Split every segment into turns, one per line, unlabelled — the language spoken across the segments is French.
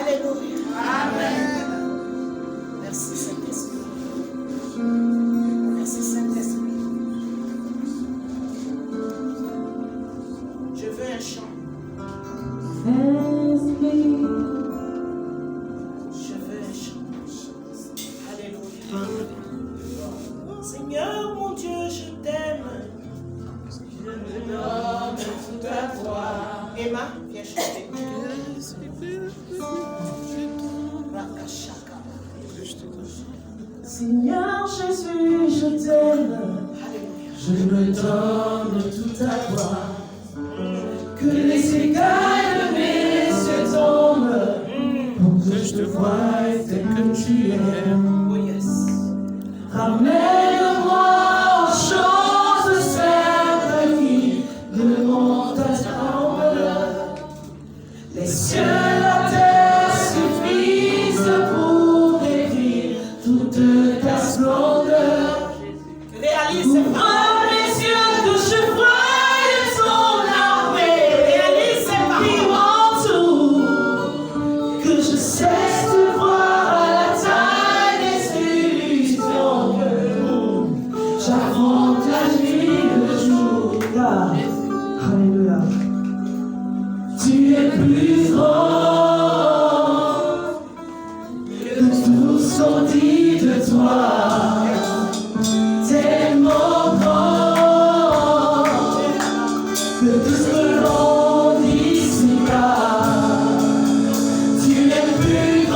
Alléluia. Amen. Merci Saint-Esprit. Merci Saint-Esprit. Je veux un chant. Je veux un chant. Alléluia. Seigneur mon Dieu, je t'aime. Je me donne tout à toi. Emma, viens chanter.
Seigneur Jésus, je t'aime. Je me donne tout à toi. Que les écailles de mes yeux tombent pour que je te voie tel que tu aimes.
Oh yes.
Ramène-moi aux choses simples qui demandent à trembler. Les cieux, la terre suffisent pour décrire toute ta splendeur.
Réalise.
Ouvre les yeux que je voie ton armée qui m'entoure, que je cesse de voir la taille des illusions que j'affronte la nuit, le jour. Alléluia. Tu es plus grand que tout ce qu'on dit de toi. Tellement grand que tout ce que l'on dit ici-bas. Tu es plus grand.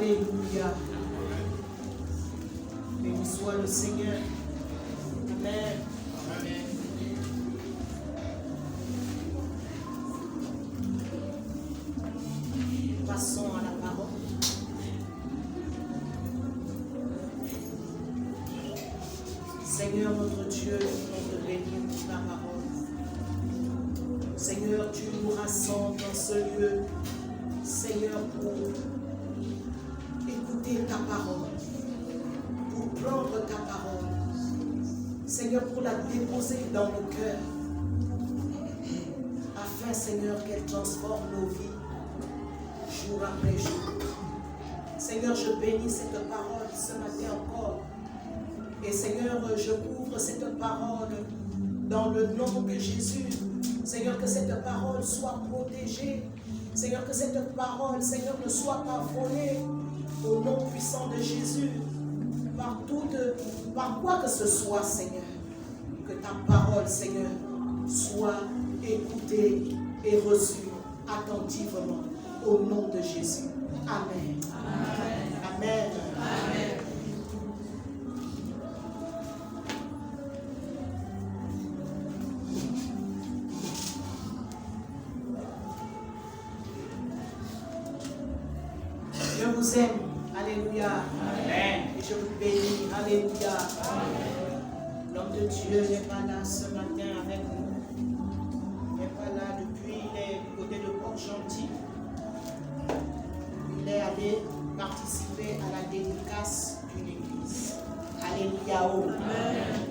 Alléluia. Béni soit le Seigneur. Amen. Amen. Passons à la parole. Seigneur notre Dieu, on te bénit pour ta parole. Seigneur, tu nous rassembles dans ce lieu. Seigneur, pour écouter ta parole, pour prendre ta parole, Seigneur, pour la déposer dans nos cœurs, afin, Seigneur, qu'elle transforme nos vies, jour après jour. Seigneur, je bénis cette parole ce matin encore, et Seigneur, je couvre cette parole dans le nom de Jésus. Seigneur, que cette parole soit protégée. Seigneur, que cette parole, Seigneur, ne soit pas volée. Au nom puissant de Jésus, par quoi que ce soit, Seigneur, que ta parole, Seigneur, soit écoutée et reçue attentivement au nom de Jésus. Amen. Amen. Amen. Amen. vous aime. Alléluia. Amen. Et je vous bénis. Alléluia. L'homme de Dieu n'est pas là ce matin avec nous. Il n'est pas là depuis, il est du côté de Port-Gentil. Il est allé participer à la dédicace d'une église. Alléluia. Amen.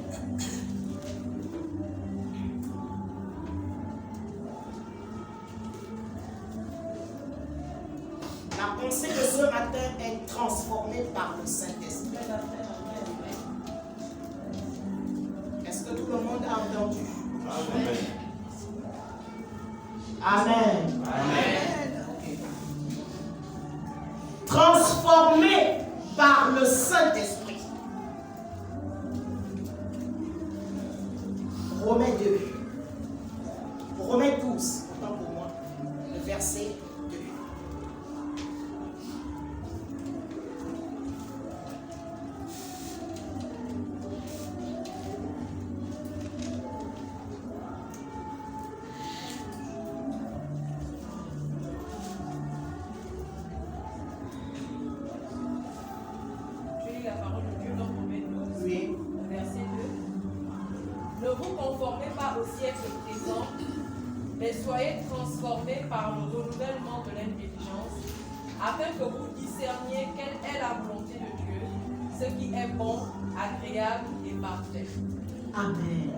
La pensée de ce matin est transformée par le Saint-Esprit. Est-ce que tout le monde a entendu? Amen. Amen. Amen. Okay. Transformé par le Saint-Esprit. Romains 2. Romains 12, autant pour moi. Le verset 2.
Mais soyez transformés par le renouvellement de l'intelligence, afin que vous discerniez quelle est la volonté de Dieu, ce qui est bon, agréable et parfait.
Amen.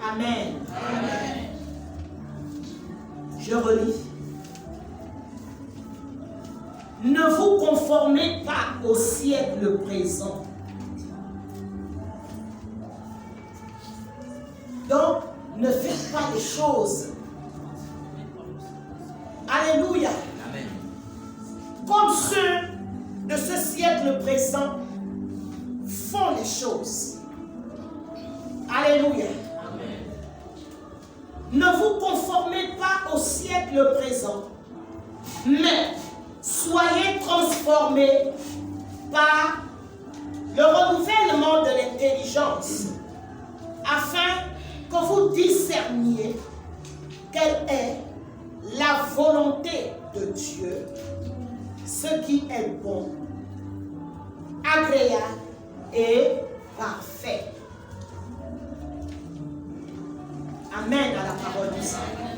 Amen. Amen. Je relis. Ne vous conformez pas au siècle présent. Donc, ne faites pas les choses. Alléluia. Amen. Comme ceux de ce siècle présent font les choses. Alléluia. Amen. Ne vous conformez pas au siècle présent, mais soyez transformés par le renouvellement de l'intelligence, afin que vous discerniez quelle est la volonté de Dieu, ce qui est bon, agréable et parfait. Amen à la parole du Seigneur.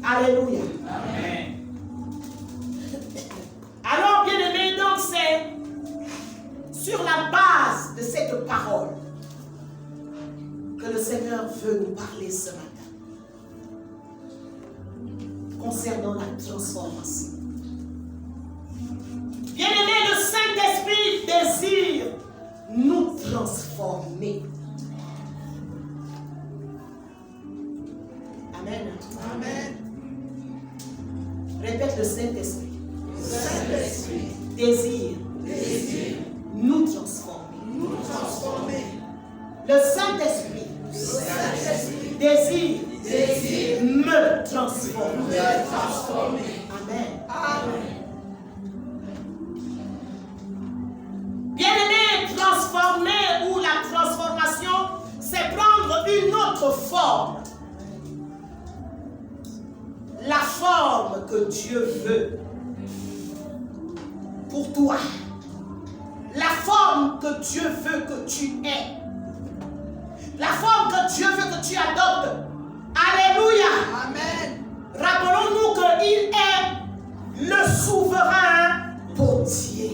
Alléluia. Amen. Alors, bien-aimés, donc c'est sur la base de cette parole que le Seigneur veut nous parler ce matin concernant la transformation. Bien-aimés, le Saint-Esprit désire nous transformer. Amen. Amen. Répète: le Saint-Esprit. Le Saint-Esprit désire nous transformer. Nous transformer. Le Saint-Esprit désire me transformer. Amen. Amen. Bien-aimé, transformer ou la transformation, c'est prendre une autre forme. La forme que Dieu veut pour toi. La forme que Dieu veut que tu aies. La forme que Dieu veut que tu adoptes. Alléluia. Amen. Rappelons-nous qu'il est le souverain potier.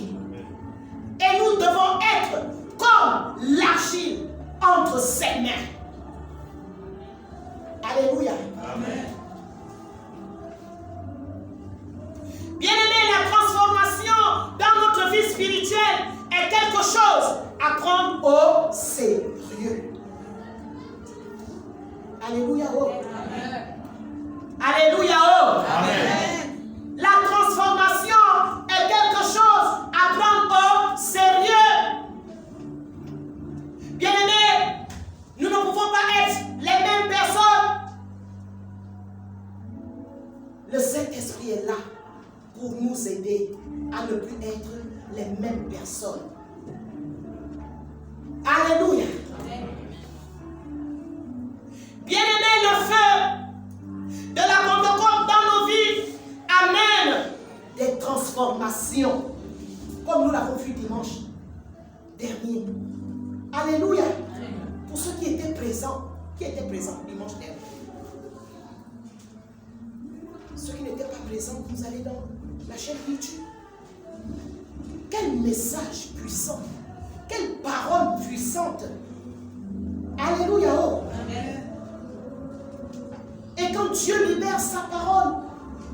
Et nous devons être comme l'argile entre ses mains. Alléluia. Amen. Bien-aimé, la transformation dans notre vie spirituelle est quelque chose à prendre au sérieux. Alléluia. Oh. Amen. Alléluia. Oh. Amen. La transformation est quelque chose à prendre au sérieux. Bien-aimés, nous ne pouvons pas être les mêmes personnes. Le Saint-Esprit est là pour nous aider à ne plus être les mêmes personnes. Alléluia. Bien-aimé, le feu de la Pentecôte dans nos vies transformation, comme nous l'avons vu dimanche dernier. Alléluia. Pour ceux qui étaient présents dimanche dernier. Ceux qui n'étaient pas présents, vous allez dans la chaîne YouTube. Quel message puissant, quelle parole puissante. Alléluia. Oh. Amen. Et quand Dieu libère sa parole,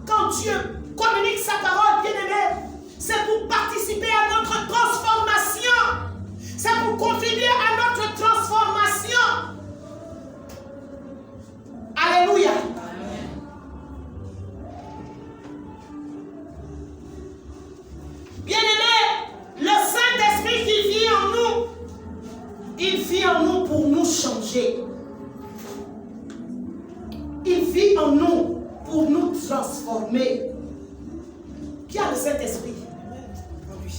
quand Dieu communique sa parole, bien aimé, c'est pour participer à notre transformation. C'est pour contribuer à notre transformation. Alléluia. Amen. Bien-aimé, le Saint-Esprit qui vit en nous, il vit en nous pour nous changer. Il vit en nous pour nous transformer. Qui a le Saint-Esprit? En lui.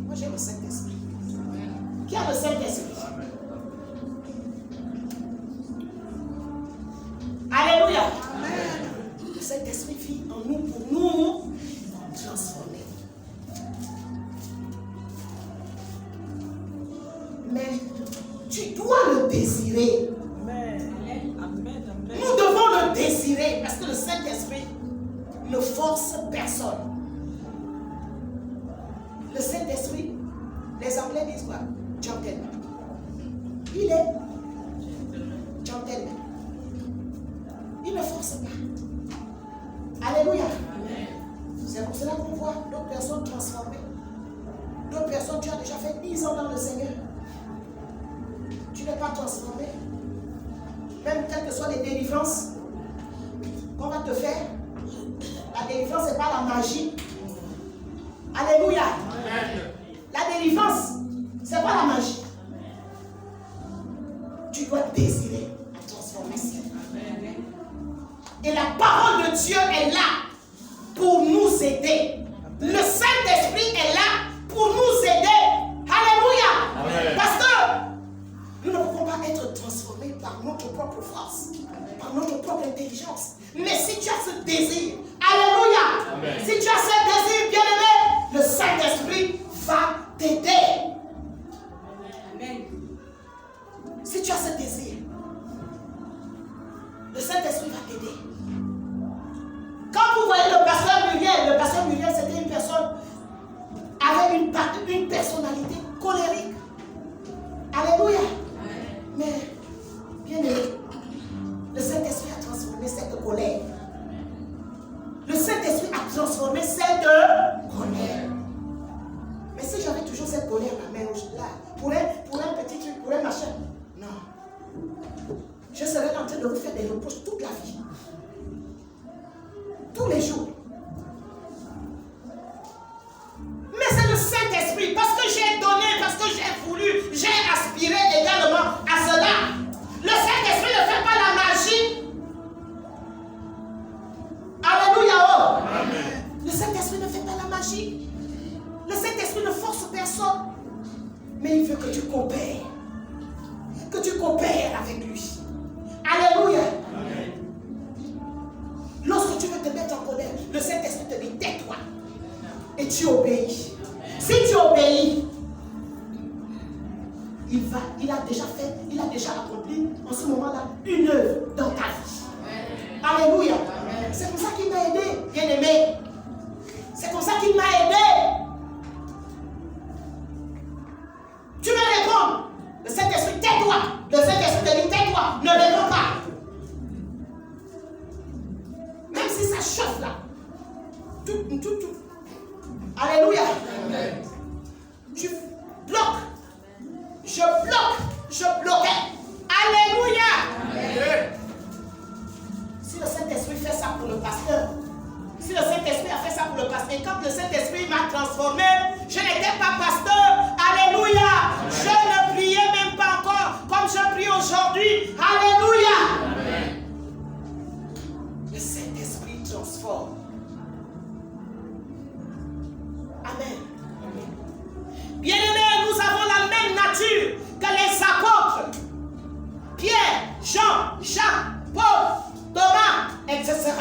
Moi j'ai le Saint-Esprit. Qui a le Saint-Esprit? Alléluia. Amen. Le Saint-Esprit vit en nous pour nous transformer. Mais tu dois le désirer. Nous devons le désirer parce que le Saint-Esprit ne force personne. Le Saint-Esprit, les Anglais disent quoi? Gentleman. Il est gentleman. Il ne force pas. Alléluia. C'est pour cela qu'on voit d'autres personnes transformées. D'autres personnes, tu as déjà fait 10 ans dans le Seigneur. Tu n'es pas transformé. Même quelles que soient les délivrances qu'on va te faire, la délivrance, ce n'est pas la magie. Alléluia. Amen. La délivrance, ce n'est pas la magie. Tu dois désirer la transformation. Amen. Et la parole de Dieu est là pour nous aider. Le Saint-Esprit est là pour nous aider. Alléluia. Amen. Parce que nous ne pouvons pas être transformés par notre propre force, par notre propre intelligence. Mais si tu as ce désir, alléluia, amen. Si tu as ce désir, bien-aimé, le Saint-Esprit va t'aider. Amen. Si tu as ce désir, le Saint-Esprit va t'aider. Quand vous voyez le pasteur Muriel, c'était une personne avec une personnalité colérique. Alléluia. Mais, bien aimé, le Saint-Esprit a transformé cette colère. Le Saint-Esprit a transformé cette colère. Mais si j'avais toujours cette colère là, pour un petit truc, pour un machin, non. Je serais en train de vous faire des reproches toute la vie. Tous les jours. Mais c'est le Saint-Esprit, parce que j'ai donné, parce que j'ai voulu, j'ai aspiré également à cela. Le Saint-Esprit ne fait pas la magie. Alléluia. Oh. Amen. Le Saint-Esprit ne fait pas la magie. Le Saint-Esprit ne force personne. Mais il veut que tu coopères. Que tu coopères avec lui. Alléluia. Amen. Lorsque tu veux te mettre en colère, le Saint-Esprit te dit tais-toi. Et tu obéis. Si tu obéis, il a déjà accompli en ce moment-là une œuvre dans ta vie. Alléluia. C'est comme ça qu'il m'a aidé, bien-aimé. C'est comme ça qu'il m'a aidé. Tu me réponds. Le Saint-Esprit, tais-toi. Le Saint-Esprit te dit tais-toi. Ne réponds pas. Même si ça chauffe là. Tout. Alléluia. Amen. Tu bloques. Je bloquais. Alléluia. Amen. Si le Saint-Esprit fait ça pour le pasteur, si le Saint-Esprit a fait ça pour le pasteur, et quand le Saint-Esprit m'a transformé, je n'étais pas pasteur. Alléluia. Amen. Je ne priais même pas encore comme je prie aujourd'hui. Alléluia. Amen. Le Saint-Esprit transforme. Amen. Bien-aimés, nous avons la même nature que les apôtres. Pierre, Jean, Jacques, Paul, Thomas, etc.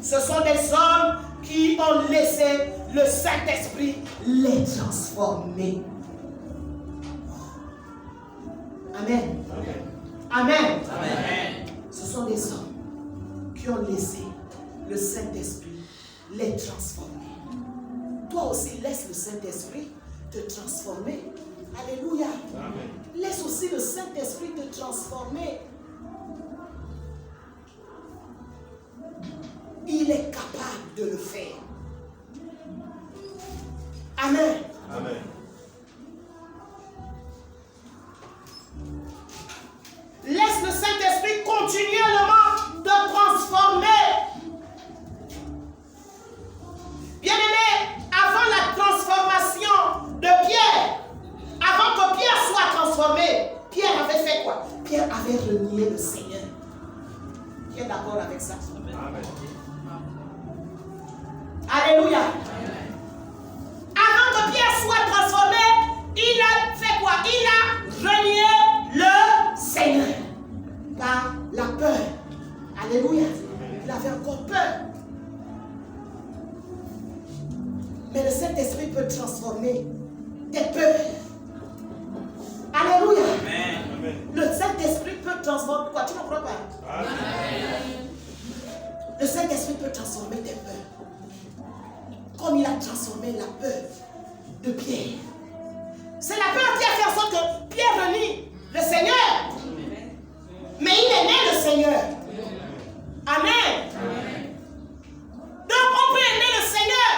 Ce sont des hommes qui qui ont laissé le Saint-Esprit les transformer. Amen. Amen. Amen. Ce sont des hommes qui ont laissé le Saint-Esprit les transformer. Toi aussi, laisse le Saint-Esprit te transformer. Alléluia. Amen. Laisse aussi le Saint-Esprit te transformer. Il est capable de le faire. Amen. Amen. Laisse le Saint-Esprit continuellement te transformer. Bien-aimé, avant la transformation de Pierre, avant que Pierre soit transformé, Pierre avait fait quoi? Pierre avait renié le Seigneur. Qui est d'accord avec ça? Amen. Alléluia. Amen. Avant que Pierre soit transformé, il a fait quoi? Il a renié le Seigneur par la peur. Alléluia. Il avait encore peur. Mais le Saint-Esprit peut transformer tes peurs. Alléluia. Amen. Le Saint-Esprit peut transformer. Quoi, tu ne crois pas? Amen. Le Saint-Esprit peut transformer tes peurs. Comme il a transformé la peur de Pierre. C'est la peur qui a fait en sorte que Pierre renie le Seigneur. Mais il aimait le Seigneur. Amen. Donc on peut aimer le Seigneur,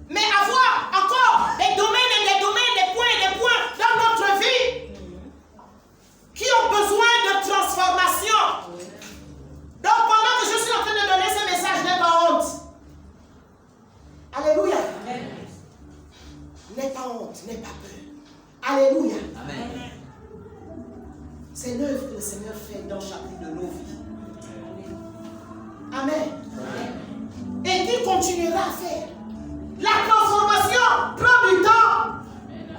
mais avoir encore des domaines et des domaines, des points dans notre vie qui ont besoin de transformation. Donc pendant que je suis en train de donner ce message, n'aie pas honte. Alléluia. N'aie pas honte, n'aie pas peur. Alléluia. Amen. C'est l'œuvre que le Seigneur fait dans chacune de nos vies. Amen. Amen. Et qu'il continuera à faire. La transformation prend du temps.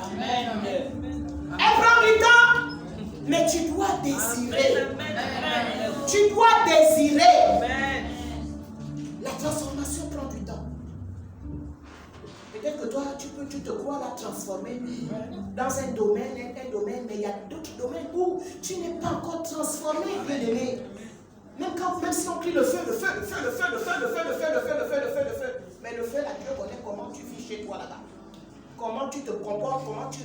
Amen. Elle prend du temps. Mais tu dois désirer. Amen. Tu dois désirer. Amen. La transformation prend du temps. Peut-être que toi, tu te crois la transformer dans un domaine, mais il y a d'autres domaines où tu n'es pas encore transformé, bien-aimé. Même si on crie le feu. Mais le feu, là, Dieu connaît comment tu vis chez toi là-bas. Comment tu te comportes, comment tu